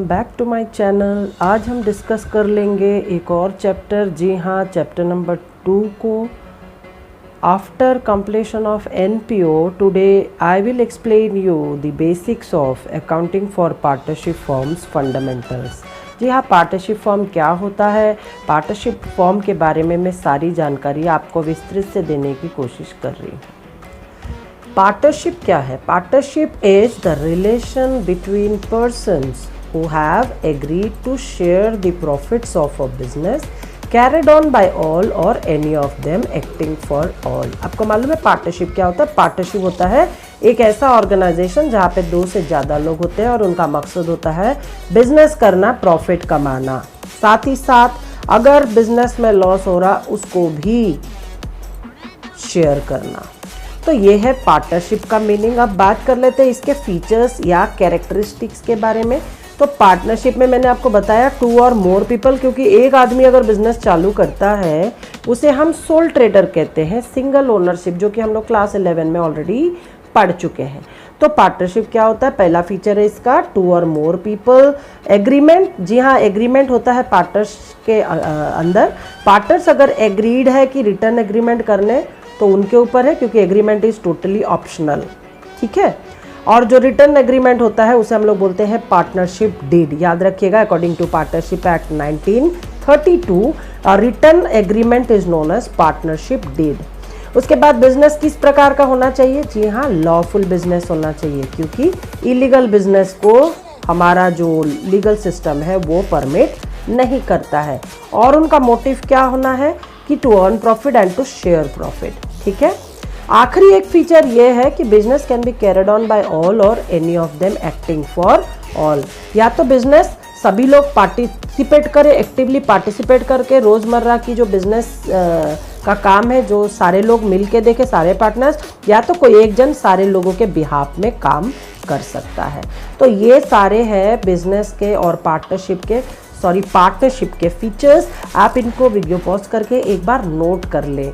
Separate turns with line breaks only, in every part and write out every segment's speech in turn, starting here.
Back to my channel. आज हम discuss कर लेंगे एक और चैप्टर, जी हाँ चैप्टर नंबर 2 को। After completion of NPO today I will explain you the basics of accounting for partnership forms fundamentals. जी हाँ, पार्टनरशिप फॉर्म क्या होता है, पार्टनरशिप फॉर्म के बारे में मैं सारी जानकारी आपको विस्तृत से देने की कोशिश कर रही हूँ। पार्टनरशिप क्या है? Partnership is the relation between persons who have agreed to share the profits of a business carried on by all or any of them acting for all। आपको मालूम है पार्टनरशिप क्या होता है? पार्टनरशिप होता है एक ऐसा ऑर्गेनाइजेशन जहाँ पे 2 से ज़्यादा लोग होते हैं और उनका मकसद होता है बिजनेस करना, प्रॉफिट कमाना। साथ ही साथ अगर बिजनेस में लॉस हो रहा उसको भी शेयर करना। तो ये है पार्टनरशिप का मीनिंग। अब बात कर लेते हैं इसके फीचर्स या कैरेक्टरिस्टिक्स के बारे में। तो पार्टनरशिप में मैंने आपको बताया 2 और मोर पीपल, क्योंकि एक आदमी अगर बिजनेस चालू करता है उसे हम सोल ट्रेडर कहते हैं, सिंगल ओनरशिप, जो कि हम लोग क्लास 11 में ऑलरेडी पढ़ चुके हैं। तो पार्टनरशिप क्या होता है? पहला फीचर है इसका 2 और मोर पीपल। एग्रीमेंट, जी हाँ एग्रीमेंट होता है पार्टनर्स के अंदर। पार्टनर्स अगर एग्रीड है कि रिटर्न एग्रीमेंट करने तो उनके ऊपर है, क्योंकि एग्रीमेंट इज टोटली ऑप्शनल, ठीक है। और जो रिटर्न एग्रीमेंट होता है उसे हम लोग बोलते हैं पार्टनरशिप डीड। याद रखिएगा, according to partnership act 1932 written agreement is known as partnership deed. उसके बाद बिजनेस किस प्रकार का होना चाहिए? जी हाँ, लॉफुल बिजनेस होना चाहिए, क्योंकि इलीगल बिजनेस को हमारा जो लीगल सिस्टम है वो परमिट नहीं करता है। और उनका मोटिव क्या होना है कि to earn profit and to share profit, ठीक है। आखिरी एक फीचर ये है कि business can be carried on by all और any of them acting for all. या तो बिजनेस सभी लोग पार्टिसिपेट करें, एक्टिवली पार्टिसिपेट करके रोज़मर्रा की जो बिजनेस का काम है जो सारे लोग मिल के देखें, सारे पार्टनर्स, या तो कोई एक जन सारे लोगों के बिहाफ में काम कर सकता है। तो ये सारे हैं बिजनेस के और पार्टनरशिप के फीचर्स। आप इनको वीडियो पॉज करके एक बार नोट कर लें।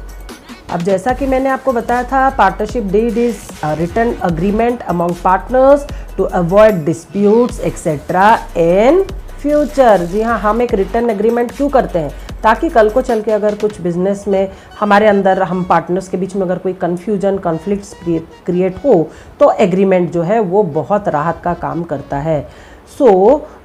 अब जैसा कि मैंने आपको बताया था, partnership deed is written agreement among partners to avoid disputes etcetera in future. जी हाँ, हम एक रिटर्न एग्रीमेंट क्यों करते हैं? ताकि कल को चल के अगर कुछ बिजनेस में हमारे अंदर हम पार्टनर्स के बीच में अगर कोई कन्फ्यूजन, कॉन्फ्लिक्ट्स क्रिएट हो तो एग्रीमेंट जो है वो बहुत राहत का काम करता है। So,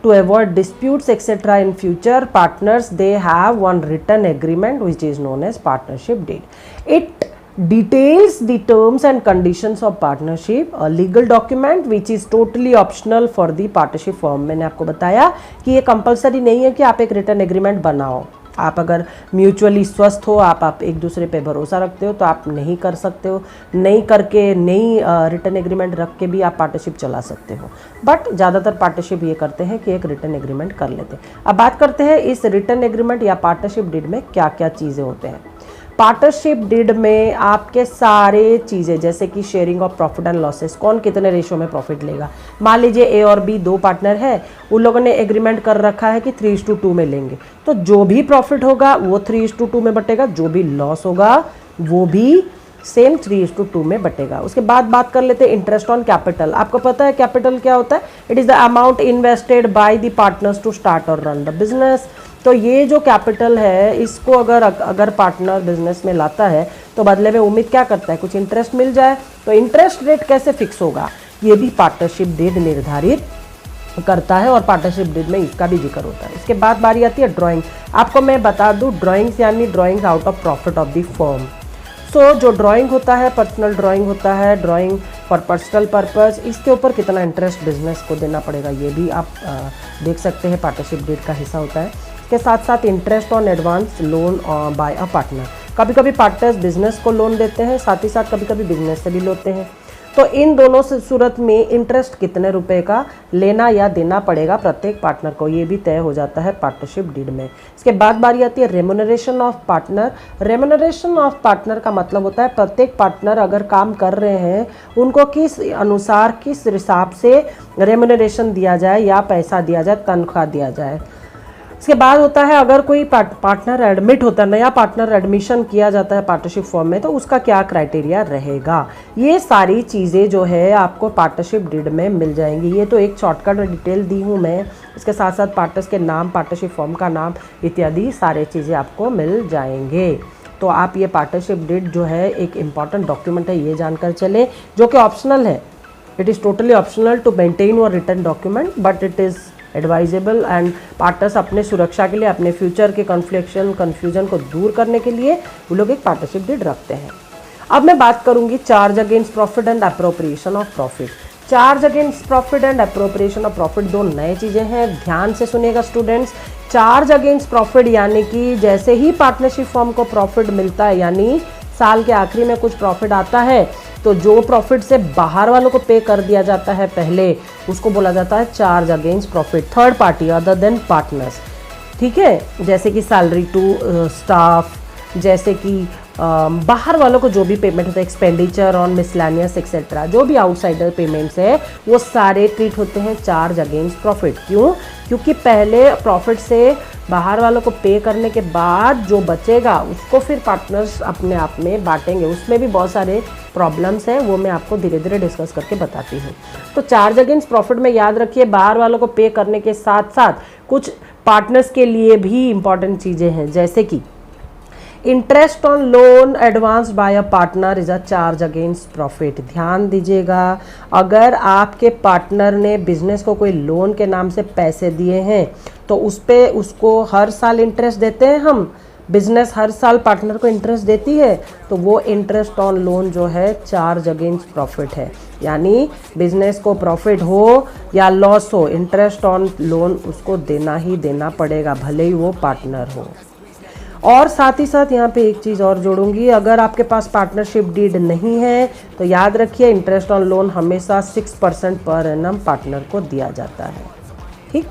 to avoid disputes etc. in future, partners they have one written agreement which is known as partnership deed. It details the terms and conditions of partnership, a legal document which is totally optional for the partnership firm। मैंने आपको बताया कि ये compulsory नहीं है कि आप एक रिटर्न एग्रीमेंट बनाओ। आप अगर म्यूचुअली स्वस्थ हो, आप एक दूसरे पे भरोसा रखते हो तो आप नहीं कर सकते हो, नहीं करके नई रिटर्न एग्रीमेंट रख के भी आप पार्टनरशिप चला सकते हो। बट ज़्यादातर पार्टनरशिप ये करते हैं कि एक रिटर्न एग्रीमेंट कर लेते हैं। अब बात करते हैं इस रिटर्न एग्रीमेंट या पार्टनरशिप डीड में क्या क्या चीज़ें होते हैं। पार्टनरशिप डीड में आपके सारे चीज़ें जैसे कि sharing of profit and losses, कौन कितने रेशियो में प्रॉफिट लेगा। मान लीजिए ए और बी 2 पार्टनर है, उन लोगों ने एग्रीमेंट कर रखा है कि 3:2 में लेंगे, तो जो भी प्रॉफिट होगा वो 3:2 में बटेगा, जो भी लॉस होगा वो भी सेम 3:2 में बटेगा। उसके बाद बात कर लेते हैं इंटरेस्ट ऑन कैपिटल। आपको पता है कैपिटल क्या होता है? It is the amount invested by the partners to start और रन द बिजनेस। तो ये जो कैपिटल है इसको अगर पार्टनर बिजनेस में लाता है तो बदले में उम्मीद क्या करता है? कुछ इंटरेस्ट मिल जाए। तो इंटरेस्ट रेट कैसे फिक्स होगा ये भी पार्टनरशिप डीड निर्धारित करता है और पार्टनरशिप डीड में इसका भी जिक्र होता है। इसके बाद बारी आती है ड्राइंग। आपको मैं बता दूं, ड्राइंग्स यानी drawings out of profit of the firm. So जो ड्राइंग होता है, पर्सनल ड्राइंग होता है, ड्राइंग फॉर पर्सनल पर्पस, इसके ऊपर कितना इंटरेस्ट बिजनेस को देना पड़ेगा ये भी आप देख सकते हैं, पार्टनरशिप डीड का हिस्सा होता है। इसके साथ साथ interest on advance loan by a partner. कभी कभी पार्टनर्स बिजनेस को लोन देते हैं, साथ ही साथ कभी कभी बिजनेस से भी लेते हैं। तो इन दोनों से सूरत में इंटरेस्ट कितने रुपए का लेना या देना पड़ेगा प्रत्येक पार्टनर को, ये भी तय हो जाता है पार्टनरशिप डीड में। इसके बाद बारी आती है remuneration of partner. Remuneration of partner का मतलब होता है प्रत्येक पार्टनर अगर काम कर रहे हैं उनको किस अनुसार, किस हिसाब से रेम्युनरेशन दिया जाए या पैसा दिया जाए, तनख्वाह दिया जाए। इसके बाद होता है अगर कोई पार्टनर एडमिट होता है, नया पार्टनर एडमिशन किया जाता है पार्टनरशिप फॉर्म में, तो उसका क्या क्राइटेरिया रहेगा। ये सारी चीज़ें जो है आपको पार्टनरशिप डीड में मिल जाएंगी। ये तो एक शॉर्टकट डिटेल दी हूँ मैं, इसके साथ साथ पार्टनर्स के नाम, पार्टनरशिप फॉर्म का नाम इत्यादि सारे चीज़ें आपको मिल जाएंगे। तो आप ये पार्टनरशिप डीड जो है एक इम्पॉर्टेंट डॉक्यूमेंट है, ये जानकर चले, जो कि ऑप्शनल है। It is totally optional to maintain और written document, but it is advisable and partners अपने सुरक्षा के लिए, अपने फ्यूचर के कन्फ्यूजन को दूर करने के लिए वो लोग एक पार्टनरशिप डीड रखते हैं। अब मैं बात करूंगी charge against profit and appropriation of profit. Charge against profit and appropriation of profit दो नए चीज़ें हैं, ध्यान से सुनिएगा स्टूडेंट्स। चार्ज अगेंस्ट प्रॉफिट यानी कि जैसे ही पार्टनरशिप फर्म को प्रॉफिट मिलता है, यानी साल के आखिरी में कुछ प्रॉफिट आता है, तो जो प्रॉफिट से बाहर वालों को पे कर दिया जाता है पहले, उसको बोला जाता है charge against profit, third party other than partners. ठीक है, जैसे कि सैलरी टू स्टाफ, जैसे कि बाहर वालों को जो भी पेमेंट होता है, एक्सपेंडिचर ऑन मिसलेनियस एक्सेट्रा, जो भी आउटसाइडर पेमेंट्स है, वो सारे ट्रीट होते हैं चार्ज अगेंस्ट प्रॉफिट। क्यों? क्योंकि पहले प्रॉफिट से बाहर वालों को पे करने के बाद जो बचेगा उसको फिर पार्टनर्स अपने आप में बांटेंगे। उसमें भी बहुत सारे प्रॉब्लम्स हैं, वो मैं आपको धीरे धीरे डिस्कस करके बताती हूँ। तो चार्ज अगेंस्ट प्रॉफिट में याद रखिए, बाहर वालों को पे करने के साथ साथ कुछ पार्टनर्स के लिए भी इंपॉर्टेंट चीज़ें हैं, जैसे कि interest on loan advance by a partner is a charge against profit. ध्यान दीजिएगा, अगर आपके पार्टनर ने बिजनेस को कोई लोन के नाम से पैसे दिए हैं, तो उस पे उसको हर साल इंटरेस्ट देते हैं हम, बिजनेस हर साल पार्टनर को इंटरेस्ट देती है, तो वो इंटरेस्ट ऑन लोन जो है चार्ज अगेंस्ट प्रॉफिट है। यानी बिजनेस को प्रॉफिट हो या लॉस हो, इंटरेस्ट ऑन लोन उसको देना ही देना पड़ेगा, भले ही वो पार्टनर हो। और साथ ही साथ यहाँ पे एक चीज़ और जोड़ूंगी, अगर आपके पास पार्टनरशिप डीड नहीं है तो याद रखिए इंटरेस्ट ऑन लोन हमेशा 6% पर एनम पार्टनर को दिया जाता है। ठीक,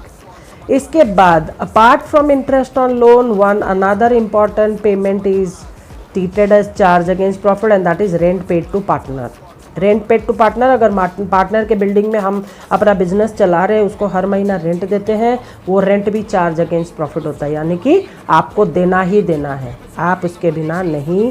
इसके बाद apart from interest on loan, one another important payment is treated as charge against profit and that is rent paid to partner. Rent paid to partner, अगर partner के बिल्डिंग में हम अपना बिजनेस चला रहे हैं, उसको हर महीना रेंट देते हैं, वो रेंट भी चार्ज अगेंस्ट प्रॉफिट होता है, यानी कि आपको देना ही देना है, आप उसके बिना नहीं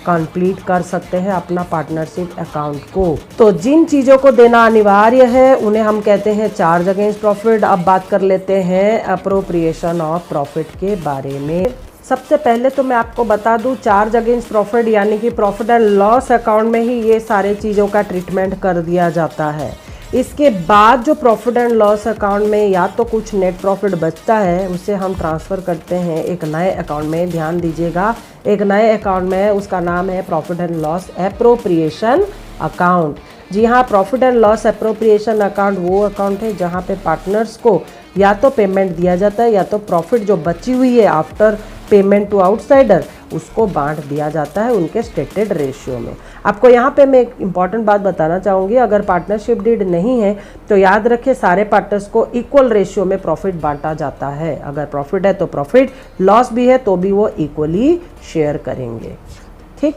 कंप्लीट कर सकते हैं अपना पार्टनरशिप अकाउंट को। तो जिन चीज़ों को देना अनिवार्य है उन्हें हम कहते हैं चार्ज अगेंस्ट प्रॉफिट। अब बात कर लेते हैं अप्रोप्रिएशन ऑफ प्रॉफिट के बारे में। सबसे पहले तो मैं आपको बता दूं, चार्ज अगेंस्ट प्रॉफिट यानी कि प्रॉफिट एंड लॉस अकाउंट में ही ये सारे चीज़ों का ट्रीटमेंट कर दिया जाता है। इसके बाद जो प्रॉफिट एंड लॉस अकाउंट में या तो कुछ नेट प्रॉफिट बचता है, उसे हम ट्रांसफ़र करते हैं एक नए अकाउंट में। ध्यान दीजिएगा, एक नए अकाउंट में, उसका नाम है profit and loss appropriation account. जी हाँ, profit and loss appropriation account वो अकाउंट है जहाँ पे पार्टनर्स को या तो पेमेंट दिया जाता है या तो प्रॉफिट जो बची हुई है आफ्टर पेमेंट टू आउटसाइडर, उसको बांट दिया जाता है उनके स्टेटेड रेशियो में। आपको यहाँ पे मैं एक इम्पॉर्टेंट बात बताना चाहूँगी, अगर पार्टनरशिप डीड नहीं है तो याद रखिए सारे पार्टनर्स को इक्वल रेशियो में प्रॉफिट बांटा जाता है। अगर प्रॉफिट है तो प्रॉफिट, लॉस भी है तो भी वो इक्वली शेयर करेंगे। ठीक,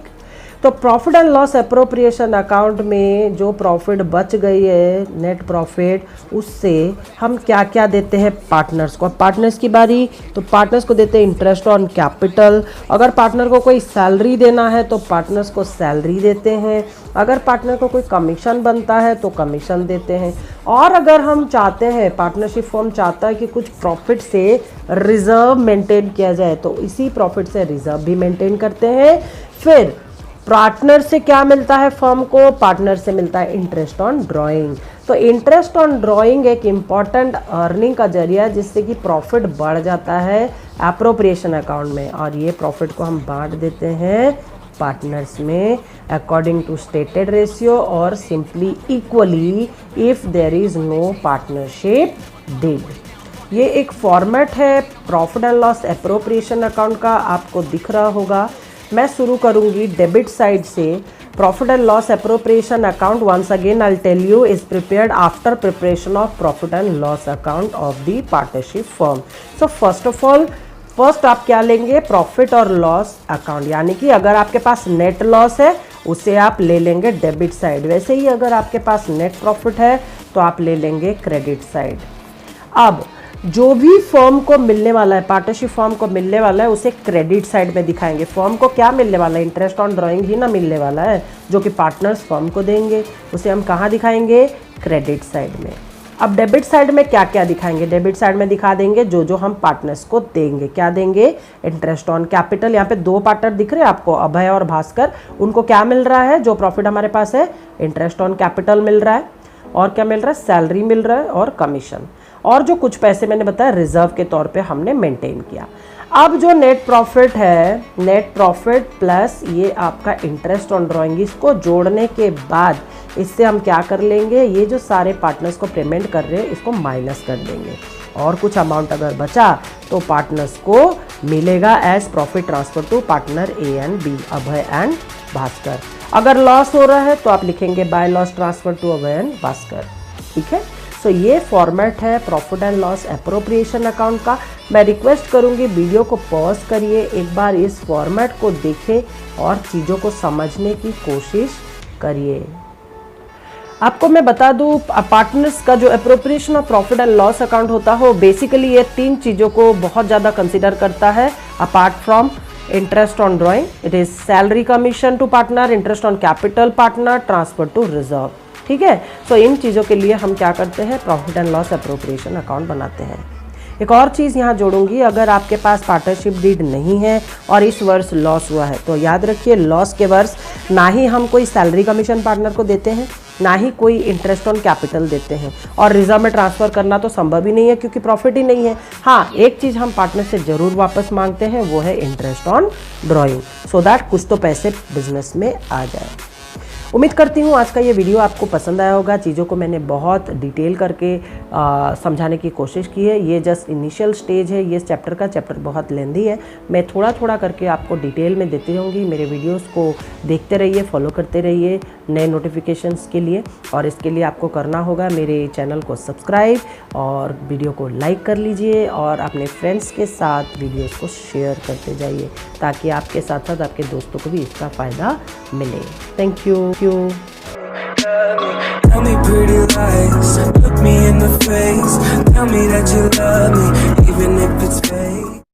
तो profit and loss appropriation account में जो प्रॉफिट बच गई है, नेट प्रॉफिट, उससे हम क्या क्या देते हैं पार्टनर्स को। पार्टनर्स की बारी, तो पार्टनर्स को देते हैं इंटरेस्ट ऑन कैपिटल। अगर पार्टनर को कोई सैलरी देना है तो पार्टनर्स को सैलरी देते हैं। अगर पार्टनर को कोई कमीशन बनता है तो कमीशन देते हैं। और अगर हम चाहते हैं, पार्टनरशिप फर्म चाहता है कि कुछ प्रॉफिट से रिजर्व मेंटेन किया जाए, तो इसी प्रॉफिट से रिजर्व भी मेंटेन करते हैं। फिर पार्टनर से क्या मिलता है फर्म को? पार्टनर से मिलता है इंटरेस्ट ऑन ड्राइंग। तो इंटरेस्ट ऑन ड्राइंग एक इम्पॉर्टेंट अर्निंग का जरिया है जिससे कि प्रॉफिट बढ़ जाता है एप्रोप्रिएशन अकाउंट में, और ये प्रॉफिट को हम बांट देते हैं पार्टनर्स में अकॉर्डिंग टू स्टेटेड रेशियो और simply equally if there is no partnership deed. ये एक फॉर्मेट है profit and loss appropriation account का, आपको दिख रहा होगा। मैं शुरू करूंगी डेबिट साइड से। Profit and loss appropriation account once again I tell you is prepared after preparation of profit and loss account of the partnership firm. So first of all, first आप क्या लेंगे? प्रॉफिट और loss account, यानी कि अगर आपके पास net loss है उसे आप ले लेंगे डेबिट साइड, वैसे ही अगर आपके पास नेट प्रॉफिट है तो आप ले लेंगे क्रेडिट साइड। अब जो भी फर्म को मिलने वाला है, पार्टनरशिप फर्म को मिलने वाला है, उसे क्रेडिट साइड में दिखाएंगे। फर्म को क्या मिलने वाला है? इंटरेस्ट ऑन ड्राइंग ही ना मिलने वाला है, जो कि पार्टनर्स फर्म को देंगे, उसे हम कहाँ दिखाएंगे? क्रेडिट साइड में। अब डेबिट साइड में क्या क्या दिखाएंगे? डेबिट साइड में दिखा देंगे जो जो हम पार्टनर्स को देंगे। क्या देंगे? Interest on capital. यहाँ पे 2 पार्टनर दिख रहे हैं आपको, अभय और भास्कर। उनको क्या मिल रहा है? जो प्रॉफिट हमारे पास है, इंटरेस्ट ऑन कैपिटल मिल रहा है। और क्या मिल रहा है? सैलरी मिल रहा है और कमीशन। और जो कुछ पैसे मैंने बताया रिजर्व के तौर पे हमने मेंटेन किया। अब जो नेट प्रॉफिट है, नेट प्रॉफिट प्लस ये आपका इंटरेस्ट ऑन ड्राइंग, इसको जोड़ने के बाद इससे हम क्या कर लेंगे? ये जो सारे पार्टनर्स को पेमेंट कर रहे हैं इसको माइनस कर देंगे, और कुछ अमाउंट अगर बचा तो पार्टनर्स को मिलेगा as profit transfer to partner A and B, Abhay and Bhaskar. अगर लॉस हो रहा है तो आप लिखेंगे by loss transfer to Abhay and Bhaskar. ठीक है, सो ये फॉर्मेट है profit and loss appropriation account का। मैं रिक्वेस्ट करूंगी वीडियो को पॉज करिए, एक बार इस फॉर्मेट को देखें और चीज़ों को समझने की कोशिश करिए। आपको मैं बता दूं, पार्टनर्स का जो appropriation of profit and loss account होता हो, बेसिकली ये 3 चीज़ों को बहुत ज़्यादा कंसिडर करता है। Apart from interest on drawing, it is salary commission to partner, interest on capital partner, transfer to reserve. ठीक है, सो इन चीज़ों के लिए हम क्या करते हैं? Profit and loss appropriation account बनाते हैं। एक और चीज़ यहाँ जोड़ूंगी, अगर आपके पास पार्टनरशिप डीड नहीं है और इस वर्ष लॉस हुआ है तो याद रखिए लॉस के वर्ष ना ही हम कोई सैलरी कमीशन पार्टनर को देते हैं, ना ही कोई इंटरेस्ट ऑन कैपिटल देते हैं, और रिजर्व में ट्रांसफ़र करना तो संभव ही नहीं है क्योंकि प्रॉफिट ही नहीं है। हाँ, एक चीज़ हम पार्टनर से ज़रूर वापस मांगते हैं, वो है interest on drawing, so that कुछ तो पैसे बिजनेस में आ जाए। उम्मीद करती हूँ आज का ये वीडियो आपको पसंद आया होगा। चीज़ों को मैंने बहुत डिटेल करके समझाने की कोशिश की है। ये जस्ट इनिशियल स्टेज है ये चैप्टर का, चैप्टर बहुत लेंदी है। मैं थोड़ा थोड़ा करके आपको डिटेल में देती रहूँगी। मेरे वीडियोस को देखते रहिए, फॉलो करते रहिए नए नोटिफिकेशंस के लिए, और इसके लिए आपको करना होगा मेरे चैनल को सब्सक्राइब और वीडियो को लाइक कर लीजिए, और अपने फ्रेंड्स के साथ वीडियोज़ को शेयर करते जाइए ताकि आपके साथ साथ आपके दोस्तों को भी इसका फ़ायदा मिले। Thank you.
Tell me pretty lies, look me in the face, tell me that you love me, even if it's fake.